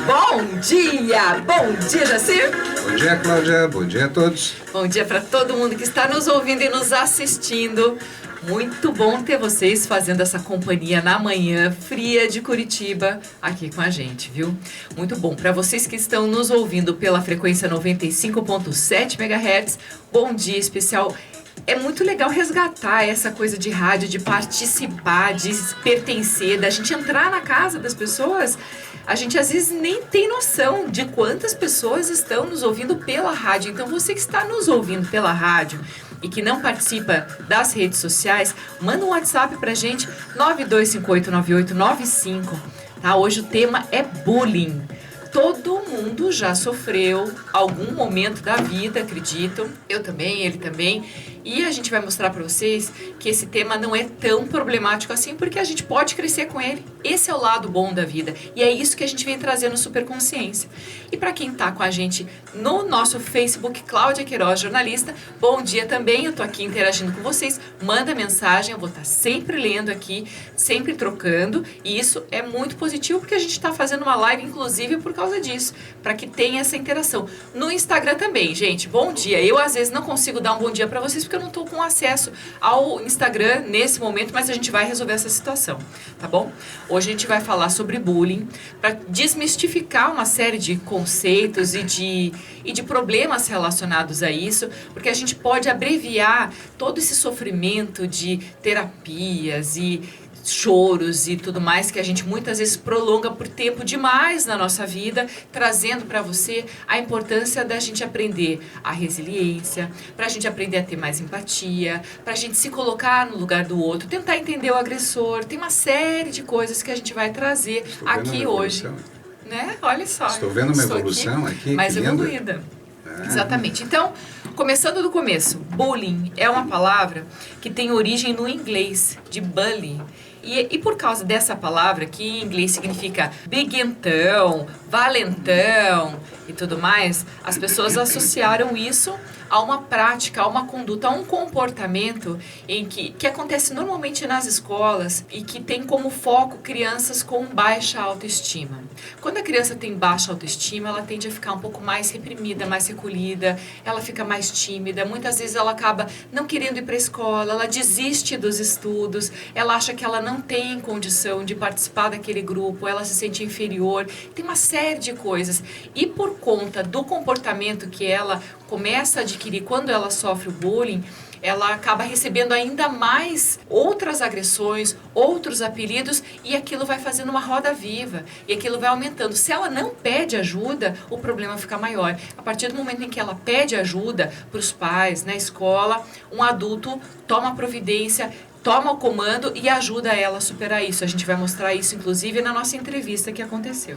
Bom dia, Jacir. Bom dia, Cláudia. Bom dia a todos. Bom dia para todo mundo que está nos ouvindo e nos assistindo. Muito bom ter vocês fazendo essa companhia na manhã fria de Curitiba aqui com a gente, viu? Muito bom. Para vocês que estão nos ouvindo pela frequência 95.7 MHz, bom dia especial. É muito legal resgatar essa coisa de rádio, de participar, de pertencer, da gente entrar na casa das pessoas. A gente às vezes nem tem noção de quantas pessoas estão nos ouvindo pela rádio. Então você que está nos ouvindo pela rádio e que não participa das redes sociais, manda um WhatsApp pra gente, 92589895, tá? Hoje o tema é bullying. Todo mundo já sofreu algum momento da vida, acredito. Eu também, ele também. E a gente vai mostrar para vocês que esse tema não é tão problemático assim, porque a gente pode crescer com ele. Esse é o lado bom da vida. E é isso que a gente vem trazendo no Superconsciência. E para quem tá com a gente no nosso Facebook, Cláudia Queiroz, jornalista, bom dia também. Eu tô aqui interagindo com vocês. Manda mensagem, eu vou estar sempre lendo aqui, sempre trocando. E isso é muito positivo, porque a gente tá fazendo uma live, inclusive, por causa disso, para que tenha essa interação. No Instagram também, gente, bom dia. Eu às vezes não consigo dar um bom dia para vocês porque eu não estou com acesso ao Instagram nesse momento, mas a gente vai resolver essa situação, tá bom? Hoje a gente vai falar sobre bullying, para desmistificar uma série de conceitos e de problemas relacionados a isso, porque a gente pode abreviar todo esse sofrimento de terapias e choros e tudo mais que a gente muitas vezes prolonga por tempo demais na nossa vida, trazendo para você a importância da gente aprender a resiliência, para a gente aprender a ter mais empatia, para a gente se colocar no lugar do outro, tentar entender o agressor. Tem uma série de coisas que a gente vai trazer aqui hoje, né? Olha só. Estou vendo uma evolução aqui mais evoluída. Exatamente. Então, começando do começo, bullying é uma palavra que tem origem no inglês, de bully. E por causa dessa palavra, que em inglês significa biguentão, valentão e tudo mais, as pessoas associaram isso a uma prática, a uma conduta, a um comportamento em que acontece normalmente nas escolas e que tem como foco crianças com baixa autoestima. Quando a criança tem baixa autoestima, ela tende a ficar um pouco mais reprimida, mais recolhida, ela fica mais tímida, muitas vezes ela acaba não querendo ir para a escola, ela desiste dos estudos, ela acha que ela não tem condição de participar daquele grupo, ela se sente inferior, tem uma série de coisas. E por conta do comportamento que ela começa a adquirir quando ela sofre o bullying, ela acaba recebendo ainda mais outras agressões, outros apelidos, e aquilo vai fazendo uma roda viva, e aquilo vai aumentando. Se ela não pede ajuda, o problema fica maior. A partir do momento em que ela pede ajuda para os pais, na escola, um adulto toma providência, toma o comando e ajuda ela a superar isso. A gente vai mostrar isso, inclusive, na nossa entrevista que aconteceu.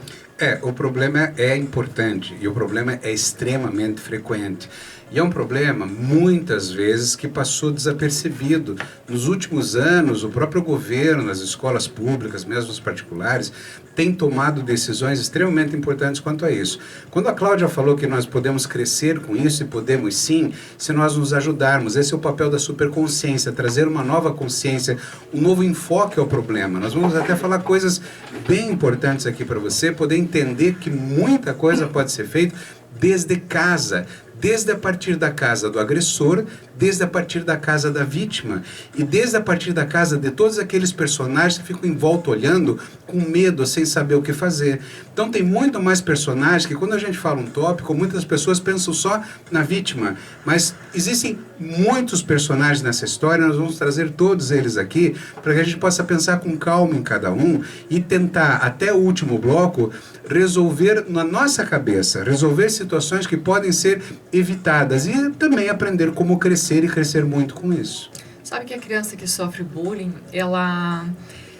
O problema é importante e o problema é extremamente frequente. E é um problema, muitas vezes, que passou desapercebido. Nos últimos anos, o próprio governo, as escolas públicas, mesmo as particulares, tem tomado decisões extremamente importantes quanto a isso. Quando a Cláudia falou que nós podemos crescer com isso, e podemos sim, se nós nos ajudarmos. Esse é o papel da superconsciência, trazer uma nova consciência, um novo enfoque ao problema. Nós vamos até falar coisas bem importantes aqui para você, poder entender que muita coisa pode ser feita desde casa, desde a partir da casa do agressor, desde a partir da casa da vítima e desde a partir da casa de todos aqueles personagens que ficam em volta olhando com medo, sem saber o que fazer. Então tem muito mais personagens que quando a gente fala um tópico, muitas pessoas pensam só na vítima, mas existem muitos personagens nessa história, nós vamos trazer todos eles aqui para que a gente possa pensar com calma em cada um e tentar, até o último bloco, resolver na nossa cabeça, resolver situações que podem ser evitadas e também aprender como crescer e crescer muito com isso. Sabe que a criança que sofre bullying, ela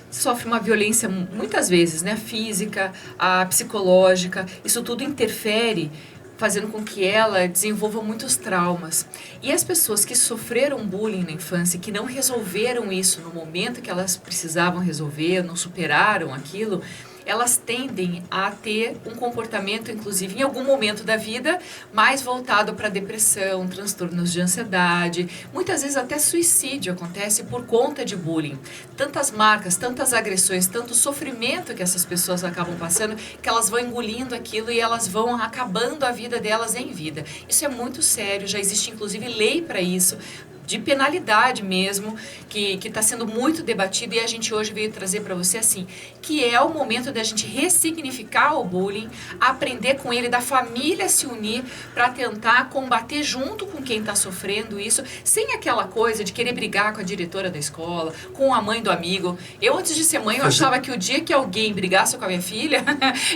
sofre uma violência muitas vezes, né? Física, a psicológica, isso tudo interfere, fazendo com que ela desenvolva muitos traumas. E as pessoas que sofreram bullying na infância, que não resolveram isso no momento que elas precisavam resolver, não superaram aquilo, elas tendem a ter um comportamento, inclusive em algum momento da vida, mais voltado para depressão, transtornos de ansiedade, muitas vezes até suicídio acontece por conta de bullying. Tantas marcas, tantas agressões, tanto sofrimento que essas pessoas acabam passando, que elas vão engolindo aquilo e elas vão acabando a vida delas em vida. Isso é muito sério, já existe inclusive lei para isso, de penalidade mesmo, que está sendo muito debatido, e a gente hoje veio trazer para você assim, que é o momento da gente ressignificar o bullying, aprender com ele, da família se unir para tentar combater junto com quem está sofrendo isso, sem aquela coisa de querer brigar com a diretora da escola, com a mãe do amigo. Eu, antes de ser mãe, eu achava que o dia que alguém brigasse com a minha filha,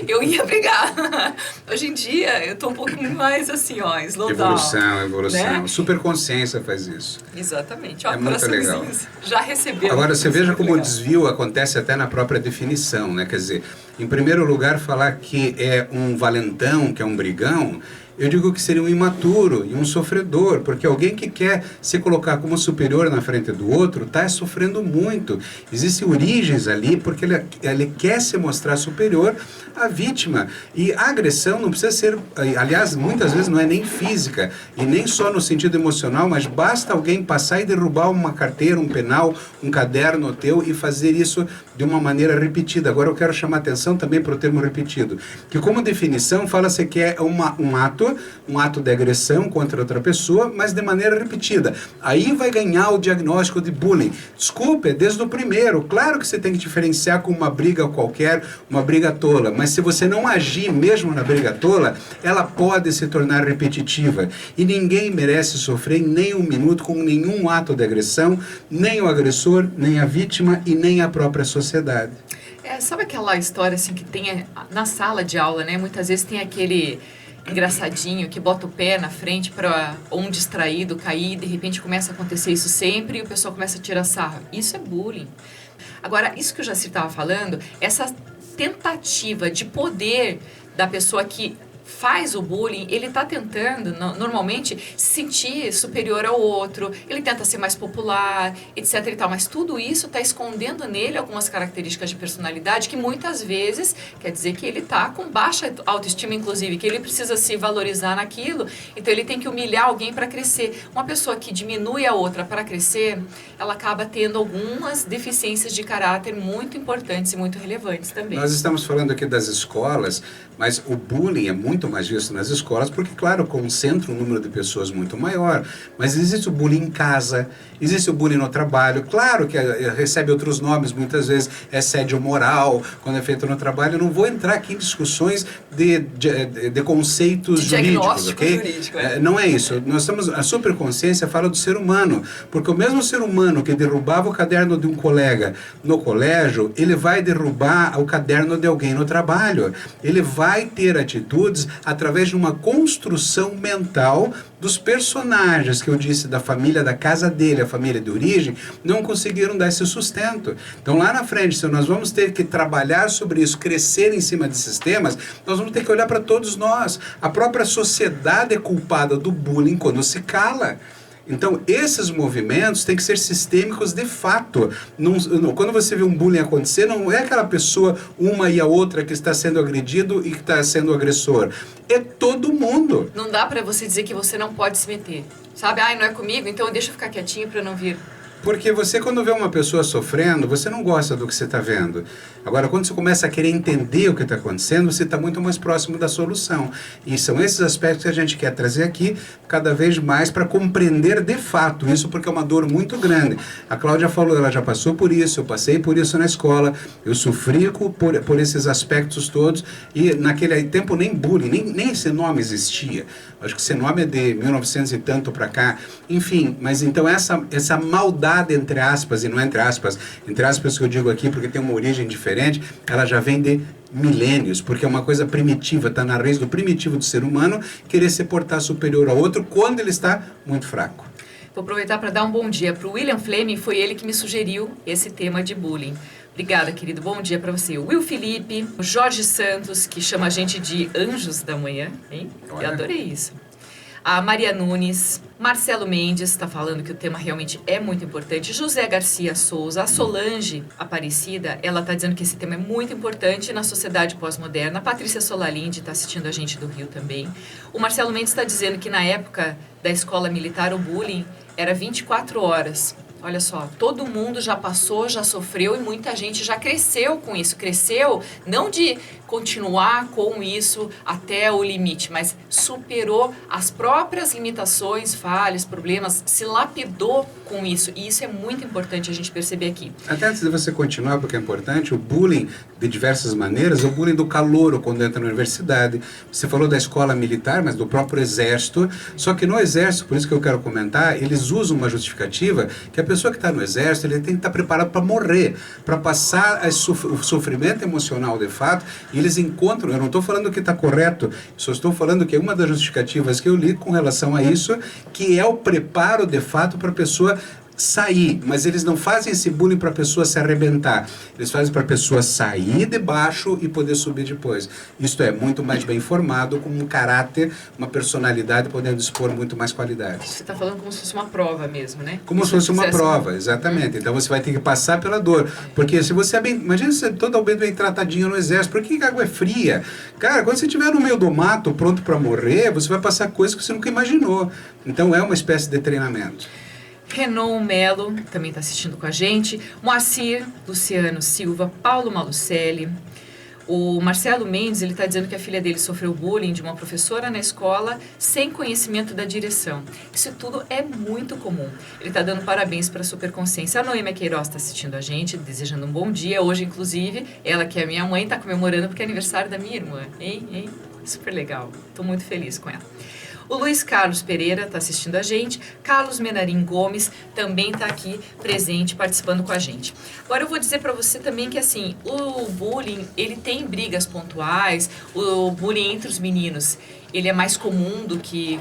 eu ia brigar. Hoje em dia, eu estou um pouquinho mais assim, ó, slow down. Evolução. Né? Superconsciência faz isso. Exatamente. Ó, é muito legal. Já recebeu. Agora, você veja como o desvio acontece até na própria definição, né? Quer dizer, em primeiro lugar, falar que é um valentão, que é um brigão, eu digo que seria um imaturo e um sofredor, porque alguém que quer se colocar como superior na frente do outro está sofrendo muito. Existem origens ali porque ele quer se mostrar superior à vítima. E a agressão não precisa ser, aliás, muitas vezes não é nem física, e nem só no sentido emocional, mas basta alguém passar e derrubar uma carteira, um penal, um caderno teu e fazer isso de uma maneira repetida. Agora eu quero chamar atenção também para o termo repetido, que como definição fala-se que é um ato de agressão contra outra pessoa, mas de maneira repetida. Aí vai ganhar o diagnóstico de bullying. Desculpe, desde o primeiro. Claro que você tem que diferenciar com uma briga qualquer, uma briga tola, mas se você não agir mesmo na briga tola, ela pode se tornar repetitiva. E ninguém merece sofrer nem um minuto com nenhum ato de agressão, nem o agressor, nem a vítima e nem a própria sociedade. Sabe aquela história assim que tem na sala de aula, né? Muitas vezes tem aquele engraçadinho que bota o pé na frente para um distraído cair, e de repente começa a acontecer isso sempre e o pessoal começa a tirar sarro. Isso é bullying. Agora, isso que o Jacir estava falando, essa tentativa de poder da pessoa que faz o bullying, ele está tentando, normalmente, se sentir superior ao outro, ele tenta ser mais popular, etc. e tal, mas tudo isso está escondendo nele algumas características de personalidade que muitas vezes quer dizer que ele está com baixa autoestima, inclusive, que ele precisa se valorizar naquilo, então ele tem que humilhar alguém para crescer. Uma pessoa que diminui a outra para crescer, ela acaba tendo algumas deficiências de caráter muito importantes e muito relevantes também. Nós estamos falando aqui das escolas, mas o bullying é muito mais visto nas escolas, porque, claro, concentra um número de pessoas muito maior. Mas existe o bullying em casa, existe o bullying no trabalho. Claro que recebe outros nomes, muitas vezes é assédio moral, quando é feito no trabalho. Eu não vou entrar aqui em discussões de conceitos jurídicos, ok? Jurídico, não é isso. A superconsciência fala do ser humano, porque o mesmo ser humano que derrubava o caderno de um colega no colégio, ele vai derrubar o caderno de alguém no trabalho. Ele vai ter atitudes através de uma construção mental dos personagens que eu disse da família, da casa dele, a família de origem, não conseguiram dar esse sustento. Então lá na frente, se nós vamos ter que trabalhar sobre isso, crescer em cima desses temas, nós vamos ter que olhar para todos nós. A própria sociedade é culpada do bullying quando se cala. Então, esses movimentos têm que ser sistêmicos de fato. Quando você vê um bullying acontecer, não é aquela pessoa, uma e a outra, que está sendo agredido e que está sendo agressor. É todo mundo. Não dá para você dizer que você não pode se meter. Sabe? Não é comigo, então deixa eu ficar quietinho para não vir. Porque você, quando vê uma pessoa sofrendo, você não gosta do que você está vendo. Agora, quando você começa a querer entender o que está acontecendo, você está muito mais próximo da solução. E são esses aspectos que a gente quer trazer aqui cada vez mais para compreender de fato isso, porque é uma dor muito grande. A Cláudia falou, ela já passou por isso, eu passei por isso na escola, eu sofri por esses aspectos todos, e naquele tempo nem bullying, nem esse nome existia. Acho que esse nome é de 1900 e tanto para cá. Enfim, mas então essa maldade, entre aspas, e não entre aspas que eu digo aqui porque tem uma origem diferente, ela já vem de milênios, porque é uma coisa primitiva, está na raiz do primitivo do ser humano, querer se portar superior ao outro quando ele está muito fraco. Vou aproveitar para dar um bom dia para o William Fleming, foi ele que me sugeriu esse tema de bullying. Obrigada, querido. Bom dia para você. O Will Felipe, o Jorge Santos, que chama a gente de anjos da manhã, hein? Eu adorei isso. A Maria Nunes, Marcelo Mendes está falando que o tema realmente é muito importante. José Garcia Souza, a Solange Aparecida, ela está dizendo que esse tema é muito importante na sociedade pós-moderna. A Patrícia Solalinde está assistindo a gente do Rio também. O Marcelo Mendes está dizendo que na época da escola militar o bullying era 24 horas. Olha só, todo mundo já passou, já sofreu e muita gente já cresceu com isso. Cresceu não de continuar com isso até o limite, mas superou as próprias limitações, falhas, problemas, se lapidou com isso. E isso é muito importante a gente perceber aqui. Até antes de você continuar, porque é importante, o bullying de diversas maneiras, o bullying do calouro quando entra na universidade. Você falou da escola militar, mas do próprio exército. Só que no exército, por isso que eu quero comentar, eles usam uma justificativa que a pessoa que está no exército, ele tem que estar preparado para morrer, para passar o sofrimento emocional de fato. E eles encontram, eu não estou falando que está correto, só estou falando que é uma das justificativas que eu li com relação a isso, que é o preparo de fato para a pessoa sair, mas eles não fazem esse bullying para a pessoa se arrebentar, eles fazem para a pessoa sair de baixo e poder subir depois. Isto é, muito mais bem formado, com um caráter, uma personalidade, podendo expor muito mais qualidades. Você está falando como se fosse uma prova mesmo, né? Como se fosse uma prova, exatamente. Então você vai ter que passar pela dor, porque se você é bem, imagina você totalmente bem tratadinho no exército, por que a água é fria? Cara, quando você estiver no meio do mato, pronto para morrer, você vai passar coisas que você nunca imaginou. Então é uma espécie de treinamento. Renon Melo também está assistindo com a gente. Moacir Luciano Silva, Paulo Malucelli. O Marcelo Mendes, ele está dizendo que a filha dele sofreu bullying de uma professora na escola sem conhecimento da direção. Isso tudo é muito comum. Ele está dando parabéns para a Superconsciência. A Noêmia Queiroz está assistindo a gente, desejando um bom dia. Hoje, inclusive, ela que é minha mãe, está comemorando porque é aniversário da minha irmã. Hein? Super legal. Estou muito feliz com ela. O Luiz Carlos Pereira está assistindo a gente. Carlos Menarim Gomes também está aqui presente, participando com a gente. Agora eu vou dizer para você também que assim, o bullying, ele tem brigas pontuais, o bullying entre os meninos, ele é mais comum do que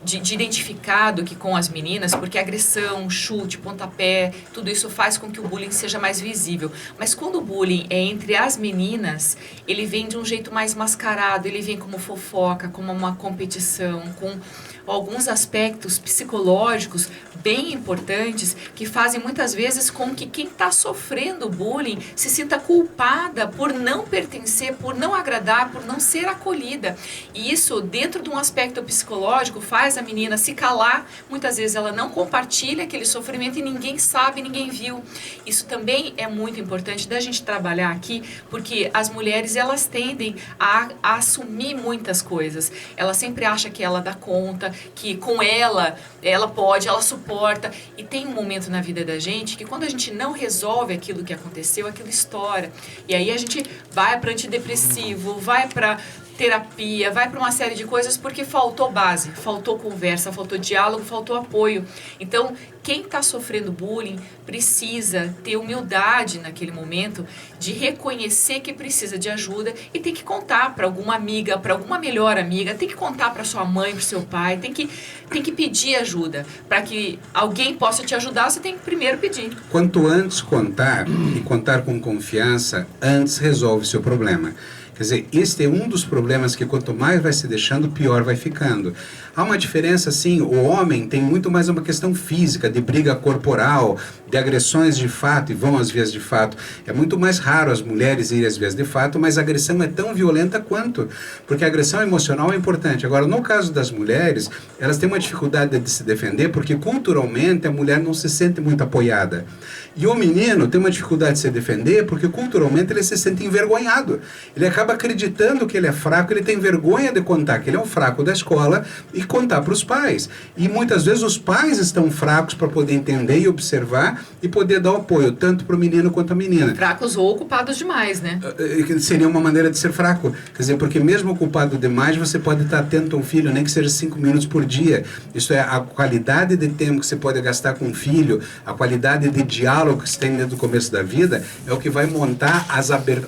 de identificar do que com as meninas, porque agressão, chute, pontapé, tudo isso faz com que o bullying seja mais visível. Mas quando o bullying é entre as meninas, ele vem de um jeito mais mascarado, ele vem como fofoca, como uma competição, com alguns aspectos psicológicos bem importantes que fazem muitas vezes com que quem está sofrendo bullying se sinta culpada por não pertencer, por não agradar, por não ser acolhida. E isso, dentro de um aspecto psicológico, faz a menina se calar. Muitas vezes ela não compartilha aquele sofrimento e ninguém sabe, ninguém viu. Isso também é muito importante da gente trabalhar aqui, porque as mulheres, elas tendem a assumir muitas coisas. Ela sempre acha que ela dá conta, que com ela pode, ela suporta. E tem um momento na vida da gente que quando a gente não resolve aquilo que aconteceu, aquilo estoura. E aí a gente vai para antidepressivo, vai para terapia, vai para uma série de coisas porque faltou base, faltou conversa, faltou diálogo, faltou apoio. Então, quem está sofrendo bullying precisa ter humildade naquele momento de reconhecer que precisa de ajuda e tem que contar para alguma amiga, para alguma melhor amiga, tem que contar para sua mãe, para seu pai, tem que pedir ajuda. Para que alguém possa te ajudar, você tem que primeiro pedir. Quanto antes contar, e contar com confiança, antes resolve seu problema. Quer dizer, este é um dos problemas que quanto mais vai se deixando, pior vai ficando. Há uma diferença, sim, o homem tem muito mais uma questão física, de briga corporal, de agressões de fato, e vão às vias de fato. É muito mais raro as mulheres irem às vias de fato, mas a agressão é tão violenta quanto, porque a agressão emocional é importante. Agora, no caso das mulheres, elas têm uma dificuldade de se defender, porque culturalmente a mulher não se sente muito apoiada. E o menino tem uma dificuldade de se defender, porque culturalmente ele se sente envergonhado. Ele acaba acreditando que ele é fraco, ele tem vergonha de contar que ele é um fraco da escola e contar para os pais. E muitas vezes os pais estão fracos para poder entender e observar e poder dar o apoio, tanto para o menino quanto a menina. Fracos ou ocupados demais, né? Seria uma maneira de ser fraco. Quer dizer, porque mesmo ocupado demais, você pode estar atento a um filho, nem que seja 5 minutos por dia. Isso é a qualidade de tempo que você pode gastar com um filho, a qualidade de diálogo que você tem dentro do começo da vida, é o que vai montar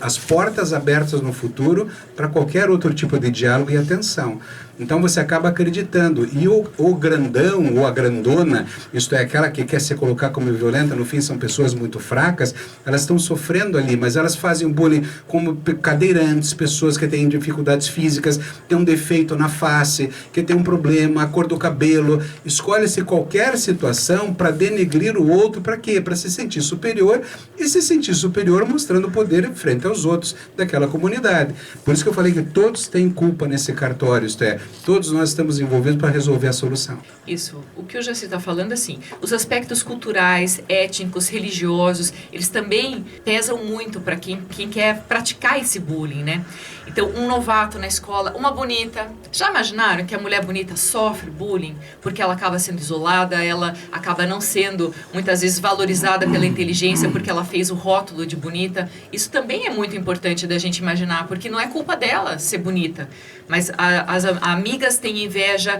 as portas abertas no futuro para qualquer outro tipo de diálogo e atenção. Então você acaba acreditando. E o grandão ou a grandona, isto é, aquela que quer se colocar como violenta, adianta, no fim são pessoas muito fracas, elas estão sofrendo ali, mas elas fazem o bullying como cadeirantes, pessoas que têm dificuldades físicas, têm um defeito na face, que tem um problema, a cor do cabelo. Escolhe-se qualquer situação para denegrir o outro, para quê? Para se sentir superior, e se sentir superior mostrando poder frente aos outros daquela comunidade. Por isso que eu falei que todos têm culpa nesse cartório, isto é, todos nós estamos envolvidos para resolver a solução. Isso. O que o Jaci está falando, assim, os aspectos culturais, étnicos, religiosos, eles também pesam muito para quem quer praticar esse bullying, né? Então, um novato na escola, uma bonita. Já imaginaram que a mulher bonita sofre bullying porque ela acaba sendo isolada, ela acaba não sendo, muitas vezes, valorizada pela inteligência porque ela fez o rótulo de bonita? Isso também é muito importante da gente imaginar, porque não é culpa dela ser bonita. Mas as amigas têm inveja,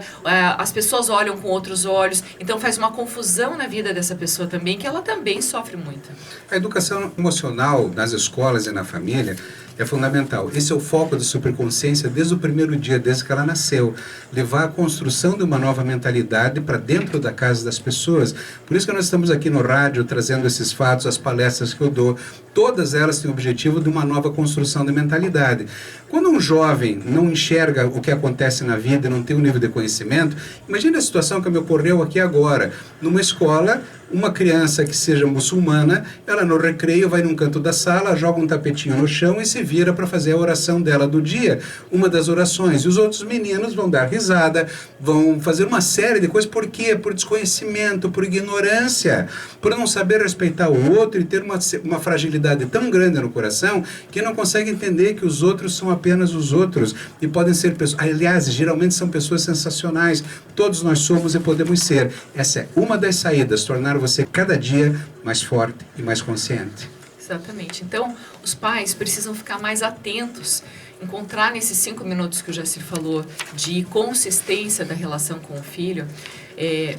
as pessoas olham com outros olhos, então faz uma confusão na vida dessa pessoa também, que ela também sofre muito. A educação emocional nas escolas e na família é fundamental. Esse é o foco da superconsciência desde o primeiro dia, desde que ela nasceu. Levar a construção de uma nova mentalidade para dentro da casa das pessoas. Por isso que nós estamos aqui no rádio trazendo esses fatos, as palestras que eu dou. Todas elas têm o objetivo de uma nova construção de mentalidade. Quando um jovem não enxerga o que acontece na vida e não tem um nível de conhecimento, imagine a situação que me ocorreu aqui agora. Numa escola, uma criança que seja muçulmana, ela no recreio vai num canto da sala, joga um tapetinho no chão e se vira para fazer a oração dela do dia, uma das orações. E os outros meninos vão dar risada, vão fazer uma série de coisas. Por quê? Por desconhecimento, por ignorância, por não saber respeitar o outro e ter uma fragilidade tão grande no coração que não consegue entender que os outros são apenas os outros e podem ser pessoas, aliás, geralmente são pessoas sensacionais. Todos nós somos e podemos ser. Essa é uma das saídas, tornar você cada dia mais forte e mais consciente. Exatamente. Então, os pais precisam ficar mais atentos, encontrar nesses 5 minutos que o Jaci falou de consistência da relação com o filho,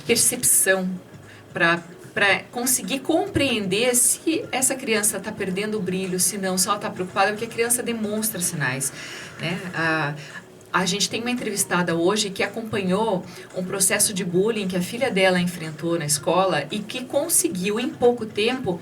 percepção, para conseguir compreender se essa criança está perdendo o brilho, se não, se ela está preocupada, porque a criança demonstra sinais, né? A gente tem uma entrevistada hoje que acompanhou um processo de bullying que a filha dela enfrentou na escola e que conseguiu, em pouco tempo,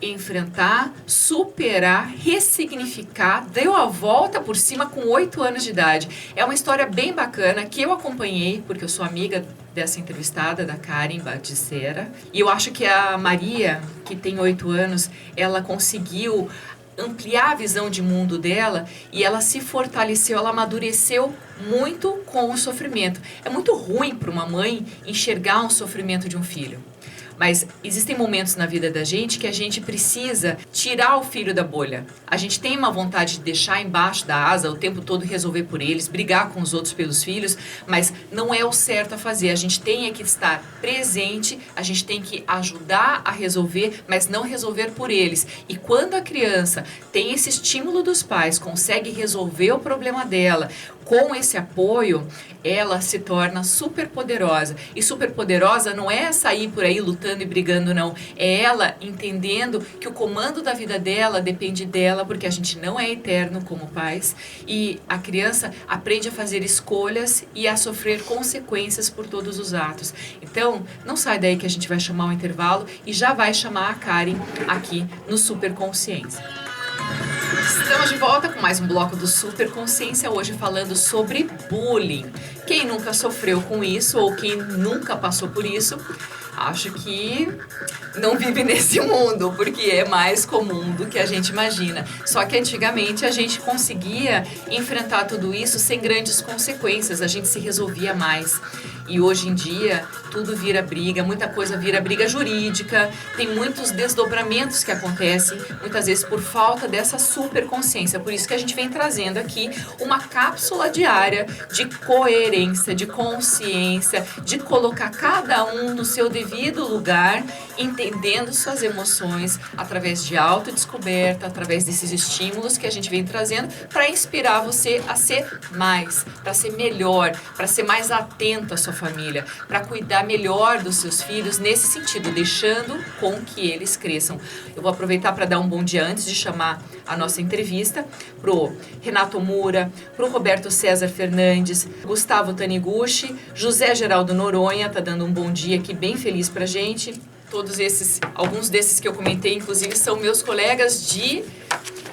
enfrentar, superar, ressignificar, deu a volta por cima com 8 anos de idade. É uma história bem bacana que eu acompanhei, porque eu sou amiga dessa entrevistada, da Karen Batissera. E eu acho que a Maria, que tem 8 anos, ela conseguiu ampliar a visão de mundo dela e ela se fortaleceu, ela amadureceu muito com o sofrimento. É muito ruim para uma mãe enxergar um sofrimento de um filho. Mas existem momentos na vida da gente que a gente precisa tirar o filho da bolha. A gente tem uma vontade de deixar embaixo da asa o tempo todo, resolver por eles, brigar com os outros pelos filhos, mas não é o certo a fazer. A gente tem que estar presente, a gente tem que ajudar a resolver, mas não resolver por eles. E quando a criança tem esse estímulo dos pais, consegue resolver o problema dela, com esse apoio, ela se torna super poderosa. E super poderosa não é sair por aí lutando e brigando, não. É ela entendendo que o comando da vida dela depende dela, porque a gente não é eterno como pais. E a criança aprende a fazer escolhas e a sofrer consequências por todos os atos. Então, não sai daí que a gente vai chamar o intervalo e já vai chamar a Karen aqui no Super Consciência. Estamos de volta com mais um bloco do Super Consciência, hoje falando sobre bullying. Quem nunca sofreu com isso ou quem nunca passou por isso, acho que não vive nesse mundo, porque é mais comum do que a gente imagina. Só que antigamente a gente conseguia enfrentar tudo isso sem grandes consequências, a gente se resolvia mais. E hoje em dia tudo vira briga, muita coisa vira briga jurídica, tem muitos desdobramentos que acontecem, muitas vezes por falta dessa super consciência. Por isso que a gente vem trazendo aqui uma cápsula diária de coerência, de consciência, de colocar cada um no seu devido lugar, entendendo suas emoções através de autodescoberta, através desses estímulos que a gente vem trazendo para inspirar você a ser mais, para ser melhor, para ser mais atento à sua família, para cuidar melhor dos seus filhos nesse sentido, deixando com que eles cresçam. Eu vou aproveitar para dar um bom dia antes de chamar a nossa entrevista pro Renato Mura, pro Roberto César Fernandes, Gustavo Taniguchi, José Geraldo Noronha, tá dando um bom dia aqui bem feliz pra gente. Todos esses, alguns desses que eu comentei, inclusive, são meus colegas de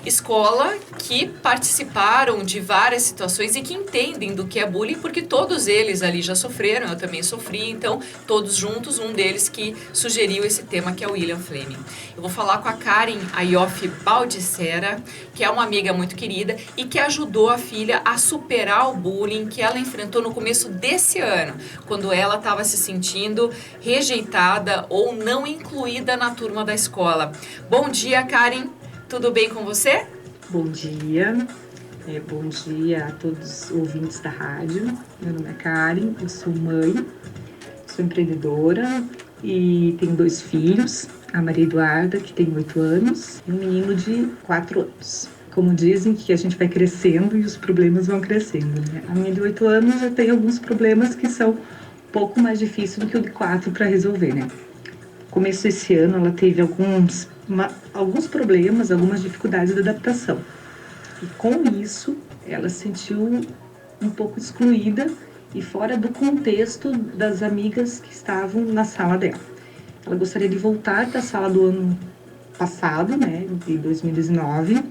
escola que participaram de várias situações e que entendem do que é bullying, porque todos eles ali já sofreram, eu também sofri, então todos juntos, um deles que sugeriu esse tema, que é o William Fleming. Eu vou falar com a Karen Ayof Baldissera, que é uma amiga muito querida e que ajudou a filha a superar o bullying que ela enfrentou no começo desse ano, quando ela estava se sentindo rejeitada ou não incluída na turma da escola. Bom dia, Karen. Tudo bem com você? Bom dia. Bom dia a todos os ouvintes da rádio. Meu nome é Karen, eu sou mãe, sou empreendedora e tenho 2 filhos, a Maria Eduarda, que tem 8 anos, e um menino de 4 anos. Como dizem que a gente vai crescendo e os problemas vão crescendo, né? A minha de 8 anos já tem alguns problemas que são um pouco mais difíceis do que o de 4 para resolver, né? No começo desse ano ela teve alguns problemas, algumas dificuldades de adaptação. E com isso, ela se sentiu um pouco excluída e fora do contexto das amigas que estavam na sala dela. Ela gostaria de voltar para a sala do ano passado, né, de 2019,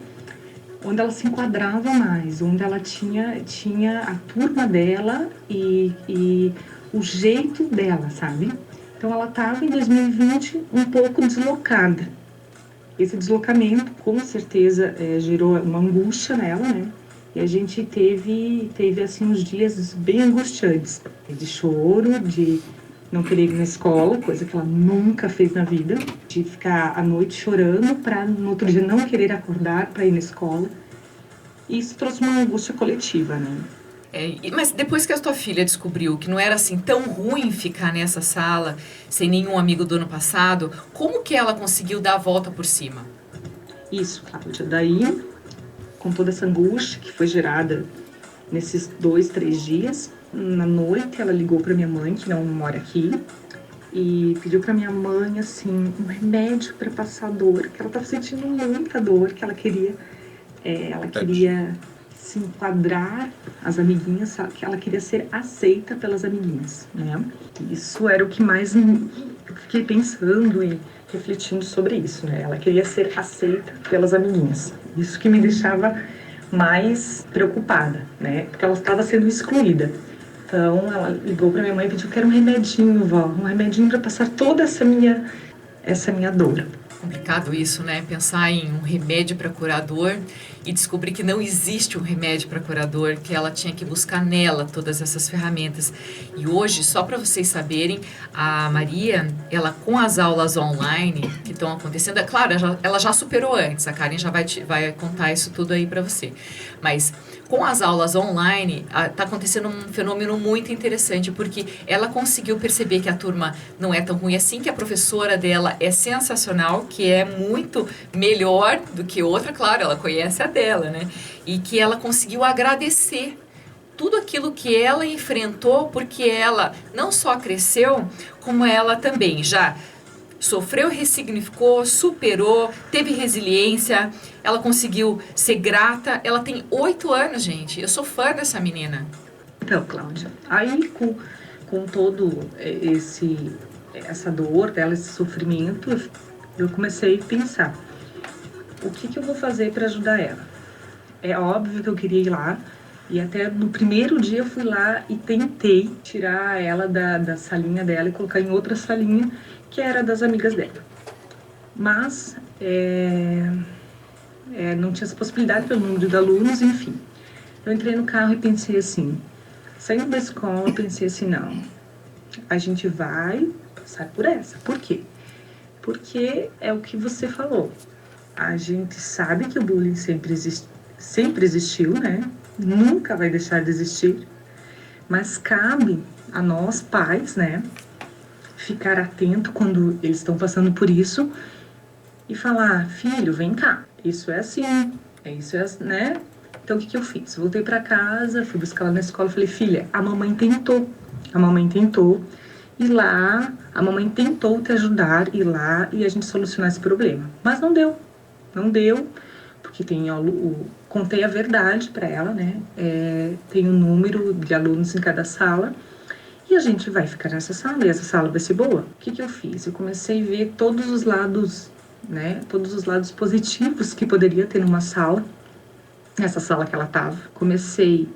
onde ela se enquadrava mais, onde ela tinha a turma dela e o jeito dela, sabe? Então ela estava em 2020 um pouco deslocada. Esse deslocamento, com certeza, gerou uma angústia nela, né? E a gente teve assim, uns dias bem angustiantes. De choro, de não querer ir na escola, coisa que ela nunca fez na vida. De ficar à noite chorando para no outro dia não querer acordar para ir na escola. E isso trouxe uma angústia coletiva, né? Mas depois que a tua filha descobriu que não era assim tão ruim ficar nessa sala sem nenhum amigo do ano passado, como que ela conseguiu dar a volta por cima? Isso, Cláudia. Daí, com toda essa angústia que foi gerada nesses 2, 3 dias, na noite ela ligou para minha mãe, que não mora aqui, e pediu para minha mãe, assim, um remédio para passar a dor, que ela estava sentindo muita dor, que ela queria se enquadrar as amiguinhas, que ela queria ser aceita pelas amiguinhas, né? Isso era o que mais eu fiquei pensando e refletindo sobre isso, né? Ela queria ser aceita pelas amiguinhas. Isso que me deixava mais preocupada, né? Porque ela estava sendo excluída. Então, ela ligou para minha mãe e pediu: quero um remedinho, vó, um remedinho para passar toda essa minha dor. Complicado isso, né? Pensar em um remédio para curar dor e descobrir que não existe um remédio para curar dor, que ela tinha que buscar nela todas essas ferramentas. E hoje, só para vocês saberem, a Maria, ela com as aulas online que estão acontecendo, é claro, ela já superou antes, a Karen já vai contar isso tudo aí para você. Mas com as aulas online, está acontecendo um fenômeno muito interessante, porque ela conseguiu perceber que a turma não é tão ruim assim, que a professora dela é sensacional, que é muito melhor do que outra, claro, ela conhece a dela, né? E que ela conseguiu agradecer tudo aquilo que ela enfrentou, porque ela não só cresceu, como ela também já sofreu, ressignificou, superou, teve resiliência, ela conseguiu ser grata. Ela tem 8 anos, gente. Eu sou fã dessa menina. Então, Cláudia, aí com todo essa dor dela, esse sofrimento, eu comecei a pensar: o que eu vou fazer para ajudar ela? É óbvio que eu queria ir lá, e até no primeiro dia eu fui lá e tentei tirar ela da salinha dela e colocar em outra salinha, que era das amigas dela. Mas não tinha essa possibilidade pelo número de alunos, enfim. Eu entrei no carro e pensei assim, saindo da escola, pensei assim: não, a gente vai passar por essa. Por quê? Porque é o que você falou. A gente sabe que o bullying sempre existiu, né? Nunca vai deixar de existir. Mas cabe a nós, pais, né, ficar atento quando eles estão passando por isso e falar: filho, vem cá, isso é assim, isso é, né? Então, o que eu fiz? Voltei para casa, fui buscar ela na escola, falei: filha, a mamãe tentou, ir lá, a mamãe tentou te ajudar, ir lá e a gente solucionar esse problema. Mas não deu, porque contei a verdade para ela, né? Tem um número de alunos em cada sala, E a gente vai ficar nessa sala, e essa sala vai ser boa. O que eu fiz? Eu comecei a ver todos os lados, né? Todos os lados positivos que poderia ter numa sala, nessa sala que ela estava. Comecei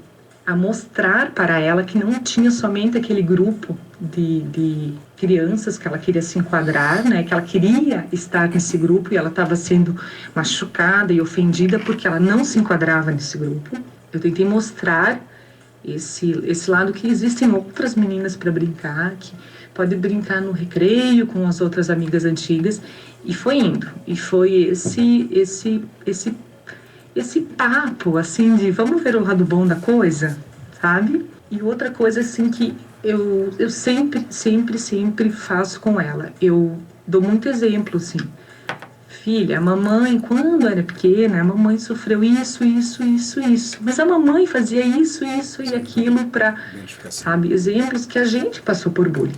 a mostrar para ela que não tinha somente aquele grupo de crianças que ela queria se enquadrar, né? Que ela queria estar nesse grupo e ela estava sendo machucada e ofendida porque ela não se enquadrava nesse grupo. Eu tentei mostrar esse lado que existem outras meninas para brincar, que pode brincar no recreio com as outras amigas antigas, e foi indo. E foi esse papo, assim, de vamos ver o lado bom da coisa, sabe? E outra coisa, assim, que eu sempre faço com ela. Eu dou muito exemplo, assim. Filha, a mamãe, quando era pequena, a mamãe sofreu isso. Mas a mamãe fazia isso e aquilo pra, sabe? Exemplos que a gente passou por bullying.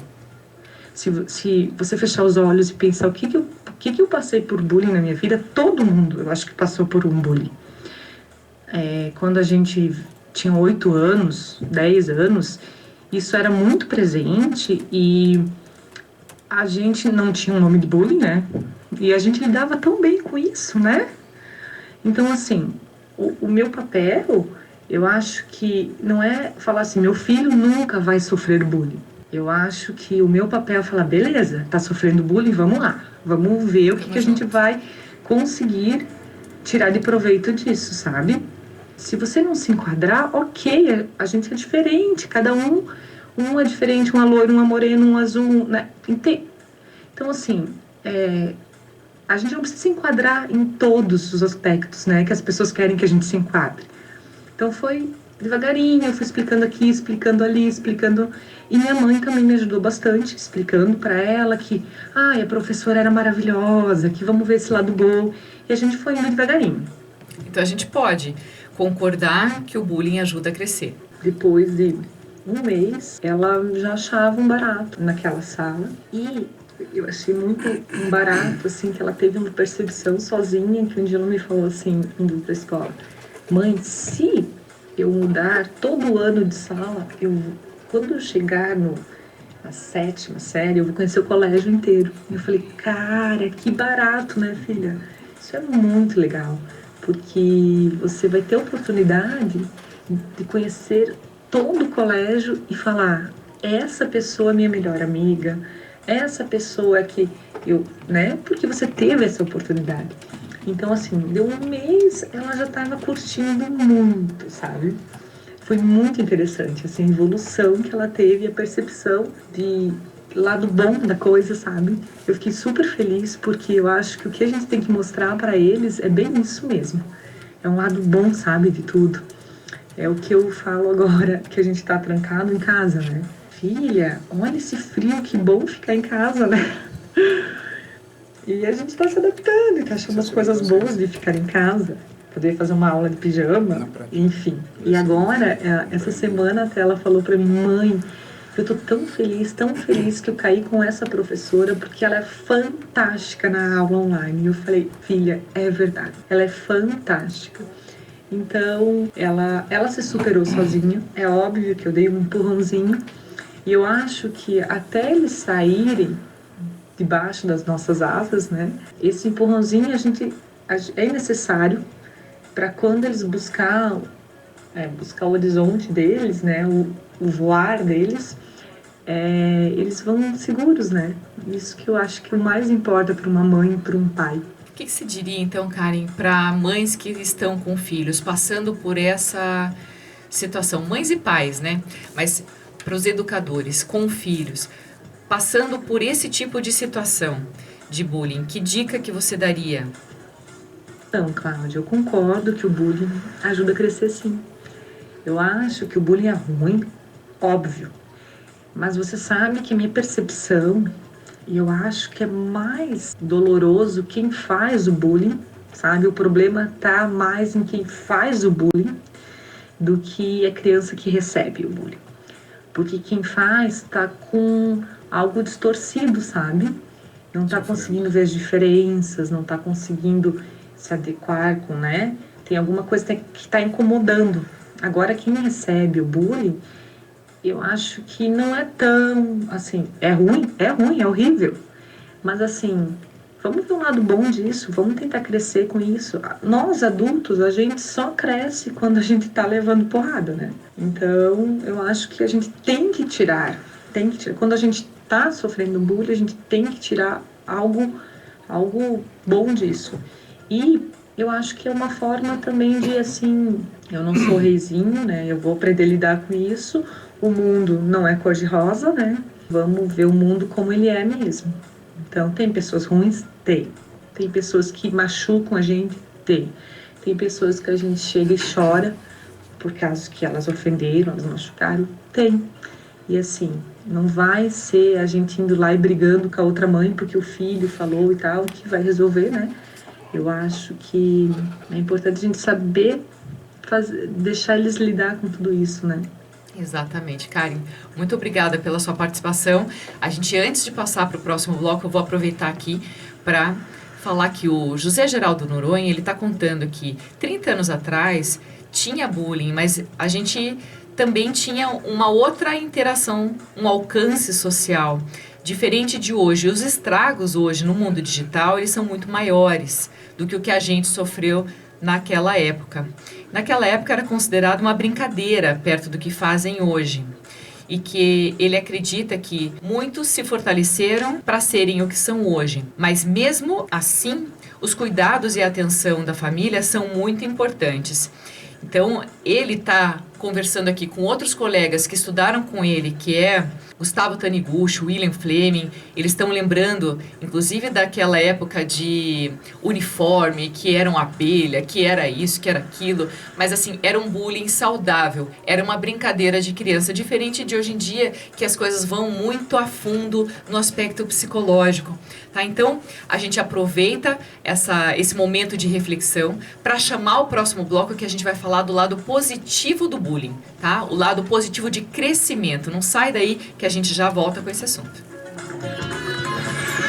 Se você fechar os olhos e pensar o que eu passei por bullying na minha vida, todo mundo, eu acho que passou por um bullying. Quando a gente tinha 8 anos, 10 anos, isso era muito presente e a gente não tinha um nome de bullying, né? E a gente lidava tão bem com isso, né? Então, assim, o meu papel, eu acho que não é falar assim, meu filho nunca vai sofrer bullying. Eu acho que o meu papel é falar, beleza, tá sofrendo bullying, vamos lá. Vamos ver o que a gente vai conseguir tirar de proveito disso, sabe? Se você não se enquadrar, ok, a gente é diferente, cada um é diferente, um é loiro, um é moreno, um é azul, né? Então, assim, a gente não precisa se enquadrar em todos os aspectos, né, que as pessoas querem que a gente se enquadre. Então foi devagarinho, eu fui explicando aqui, explicando ali, e minha mãe também me ajudou bastante, explicando para ela que, a professora era maravilhosa, que vamos ver esse lado bom, e a gente foi indo devagarinho. Então a gente pode concordar que o bullying ajuda a crescer. Depois de um mês, ela já achava um barato naquela sala, e eu achei muito barato, assim, que ela teve uma percepção sozinha, que um dia ela me falou assim, indo pra escola, mãe, se eu mudar todo ano de sala, quando eu chegar na 7ª série, eu vou conhecer o colégio inteiro. E eu falei, cara, que barato, né, filha? Isso é muito legal, porque você vai ter a oportunidade de conhecer todo o colégio e falar, essa pessoa é minha melhor amiga, essa pessoa que né? Porque você teve essa oportunidade. Então, assim, deu um mês, ela já estava curtindo muito, sabe? Foi muito interessante, assim, a evolução que ela teve, a percepção de lado bom da coisa, sabe? Eu fiquei super feliz, porque eu acho que o que a gente tem que mostrar para eles é bem isso mesmo. É um lado bom, sabe, de tudo. É o que eu falo agora, que a gente tá trancado em casa, né? Filha, olha esse frio, que bom ficar em casa, né? E a gente tá se adaptando e tá achando as coisas boas de ficar em casa. Poder fazer uma aula de pijama, enfim. E agora, essa semana até ela falou pra mim, mãe, eu tô tão feliz que eu caí com essa professora, porque ela é fantástica na aula online. E eu falei, filha, é verdade, ela é fantástica. Então, ela se superou sozinha. É óbvio que eu dei um empurrãozinho. E eu acho que até eles saírem debaixo das nossas asas, né? Esse empurrãozinho é necessário para quando eles buscar o horizonte deles, né? O voar deles, eles vão seguros, né? Isso que eu acho que o mais importa para uma mãe e para um pai. O que se diria, então, Karen, para mães que estão com filhos, passando por essa situação? Mães e pais, né? Mas para os educadores com filhos, passando por esse tipo de situação de bullying, que dica que você daria? Então, Cláudia, eu concordo que o bullying ajuda a crescer, sim. Eu acho que o bullying é ruim, óbvio. Mas você sabe que a minha percepção, e eu acho que é mais doloroso quem faz o bullying, sabe? O problema tá mais em quem faz o bullying do que a criança que recebe o bullying. Porque quem faz tá com algo distorcido, sabe? Não tá conseguindo ver as diferenças, não tá conseguindo se adequar com, né? Tem alguma coisa que tá incomodando. Agora, quem recebe o bullying, eu acho que não é tão, assim, é ruim, é horrível, mas assim, vamos ver um lado bom disso, vamos tentar crescer com isso. Nós, adultos, a gente só cresce quando a gente tá levando porrada, né? Então, eu acho que a gente tem que tirar. Quando a gente tá sofrendo bullying, a gente tem que tirar algo bom disso. E eu acho que é uma forma também de, assim, eu não sou reizinho, né? Eu vou aprender a lidar com isso. O mundo não é cor-de-rosa, né? Vamos ver o mundo como ele é mesmo. Então, tem pessoas ruins? Tem. Tem pessoas que machucam a gente? Tem. Tem pessoas que a gente chega e chora por causa que elas ofenderam, elas machucaram? Tem. E assim, não vai ser a gente indo lá e brigando com a outra mãe porque o filho falou e tal, que vai resolver, né? Eu acho que é importante a gente saber deixar eles lidar com tudo isso, né? Exatamente, Karen. Muito obrigada pela sua participação. A gente, antes de passar para o próximo bloco, eu vou aproveitar aqui para falar que o José Geraldo Noronha, ele está contando que 30 anos atrás tinha bullying, mas a gente também tinha uma outra interação, um alcance social diferente de hoje. Os estragos hoje no mundo digital, eles são muito maiores do que o que a gente sofreu naquela época. Naquela época era considerado uma brincadeira perto do que fazem hoje. E que ele acredita que muitos se fortaleceram para serem o que são hoje. Mas mesmo assim, os cuidados e a atenção da família são muito importantes. Então, ele está conversando aqui com outros colegas que estudaram com ele, que é Gustavo Taniguchi, William Fleming. Eles estão lembrando, inclusive, daquela época de uniforme, que era uma abelha, que era isso, que era aquilo. Mas, assim, era um bullying saudável. Era uma brincadeira de criança, diferente de hoje em dia, que as coisas vão muito a fundo no aspecto psicológico. Tá? Então, a gente aproveita esse momento de reflexão para chamar o próximo bloco, que a gente vai falar do lado positivo do bullying, tá? O lado positivo de crescimento. Não sai daí que a gente já volta com esse assunto.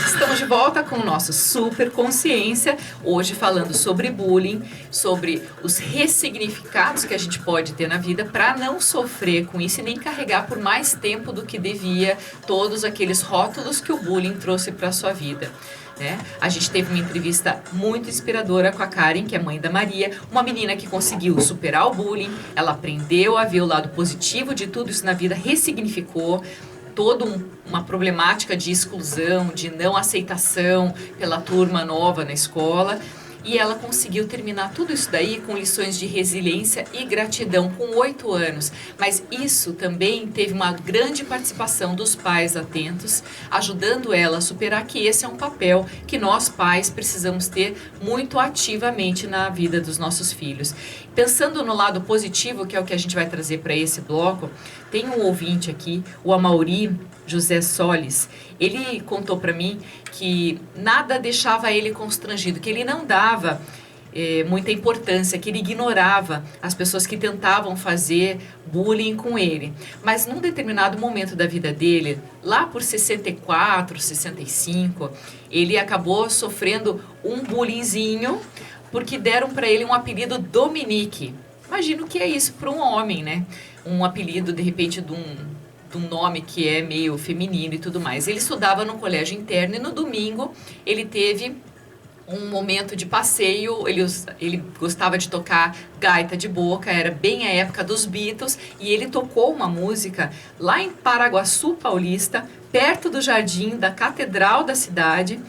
Estamos de volta com o nosso Super Consciência, hoje falando sobre bullying, sobre os ressignificados que a gente pode ter na vida para não sofrer com isso e nem carregar por mais tempo do que devia todos aqueles rótulos que o bullying trouxe para a sua vida. Né? A gente teve uma entrevista muito inspiradora com a Karen, que é mãe da Maria, uma menina que conseguiu superar o bullying, ela aprendeu a ver o lado positivo de tudo isso na vida, ressignificou toda uma problemática de exclusão, de não aceitação pela turma nova na escola. E ela conseguiu terminar tudo isso daí com lições de resiliência e gratidão com 8 anos. Mas isso também teve uma grande participação dos pais atentos, ajudando ela a superar que esse é um papel que nós pais precisamos ter muito ativamente na vida dos nossos filhos. Pensando no lado positivo, que é o que a gente vai trazer para esse bloco, tem um ouvinte aqui, o Amauri José Solis. Ele contou para mim que nada deixava ele constrangido, que ele não dava muita importância, que ele ignorava as pessoas que tentavam fazer bullying com ele. Mas num determinado momento da vida dele, lá por 64, 65, ele acabou sofrendo um bullyingzinho porque deram para ele um apelido Dominique. Imagina o que é isso para um homem, né? Um apelido, de repente, de um nome que é meio feminino e tudo mais. Ele estudava no colégio interno e no domingo ele teve um momento de passeio, ele gostava de tocar gaita de boca, era bem a época dos Beatles, e ele tocou uma música lá em Paraguaçu Paulista, perto do jardim da catedral da cidade,